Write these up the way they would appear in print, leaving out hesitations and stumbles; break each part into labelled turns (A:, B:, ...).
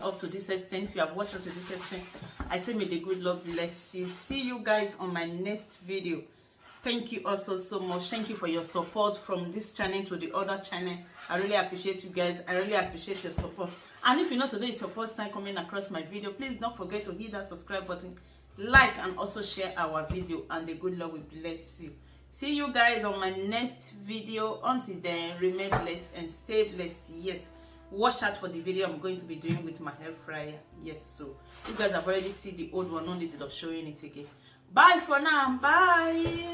A: up to this extent, if you have watched up to this extent, I say may the good Lord bless you. See you guys on my next video. Thank you also so much. Thank you for your support from this channel to the other channel. I really appreciate you guys. I really appreciate your support. And if you know today is your first time coming across my video, please don't forget to hit that subscribe button, like, and also share our video, and the good Lord will bless you. See you guys on my next video. Until then, remain blessed and stay blessed. Yes, watch out for the video I'm going to be doing with my hair fryer. Yes, so you guys have already seen the old one, no need of showing it again. Bye for now. Bye.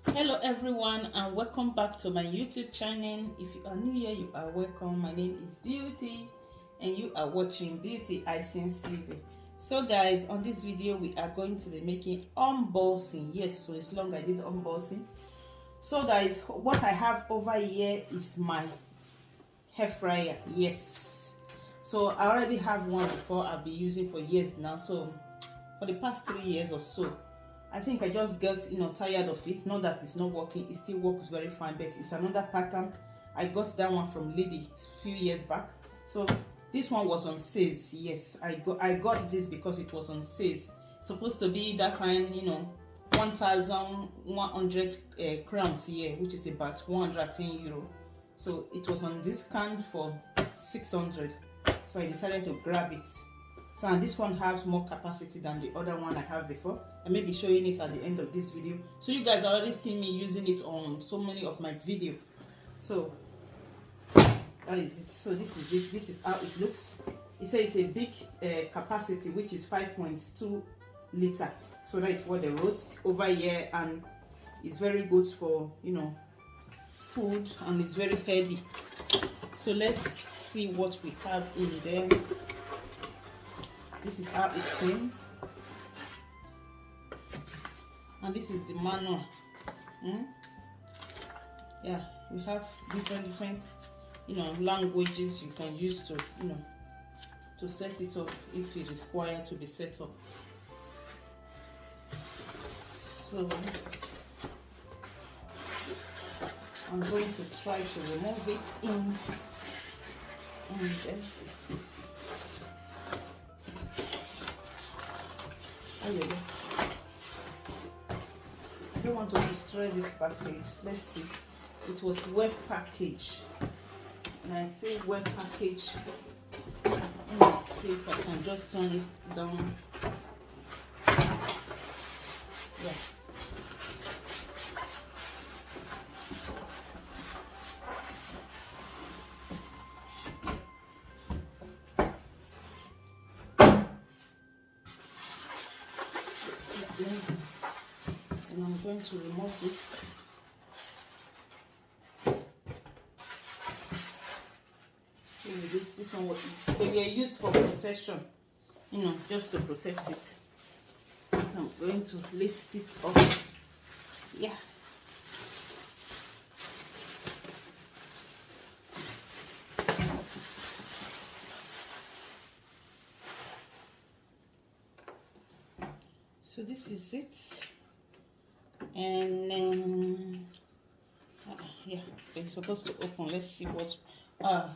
A: Hello everyone, and welcome back to my YouTube channel. If you are new here, you are welcome. My name is Beauty and you are watching Beauty Essence TV. So guys, on this video we are going to be making unboxing. Yes, so it's long I did unboxing. So guys, what I have over here is my hair fryer. Yes, so I already have one before. I've been using for years now. So for the past 3 years or so, I think I just got tired of it. Not that it's not working, it still works very fine, but it's another pattern. I got that one from Lady a few years back. So this one was on sales. Yes, I got this because it was on sales. Supposed to be that kind, 1,100 crowns here, which is about 110 euro. So it was on discount for 600. So I decided to grab it. So, and this one has more capacity than the other one I have before. I may be showing it at the end of this video. So you guys already see me using it on so many of my videos. So that is it. So this is it. This is how it looks. It says it's a big capacity, which is 5.2 liter. So that is what the roads over here, and it's very good for food, and it's very healthy. So let's see what we have in there. This is how it cleans, and this is the manual. Yeah, we have different languages you can use to to set it up if it is required to be set up. So I'm going to try to remove it and then I don't want to destroy this package. Let's see. It was web package, and I say web package. Let's see if I can just turn it down. Yeah. And I'm going to remove this. See, this one they were used for protection, just to protect it. So I'm going to lift it up. Yeah. So this is it, and then yeah, it's supposed to open. Let's see what.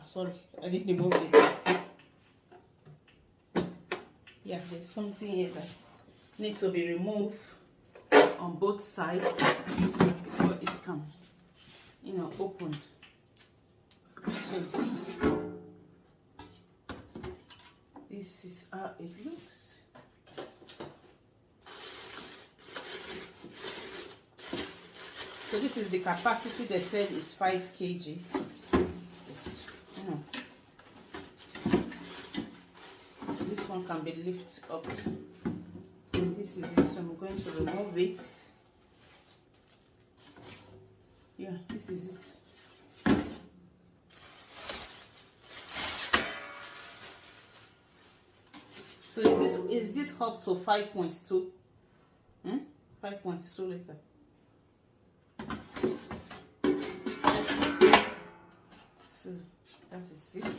A: Sorry, I didn't remove it. Yeah, there's something here that needs to be removed on both sides before it can, opened. So this is how it looks. So this is the capacity. They said is 5 kg. It's, this one can be lifted up. And this is it. So I'm going to remove it. Yeah, this is it. So is this up to 5.2? 5.2 liter. So that is it.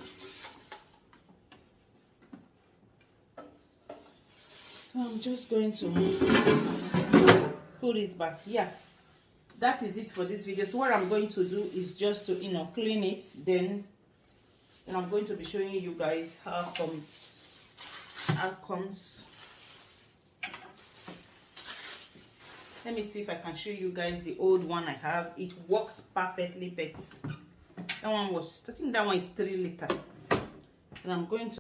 A: So I'm just going to put it back. Yeah, that is it for this video. So what I'm going to do is just to clean it, then and I'm going to be showing you guys how comes. Let me see if I can show you guys the old one I have. It works perfectly, but that one was, I think that one is 3 liter, and I'm going to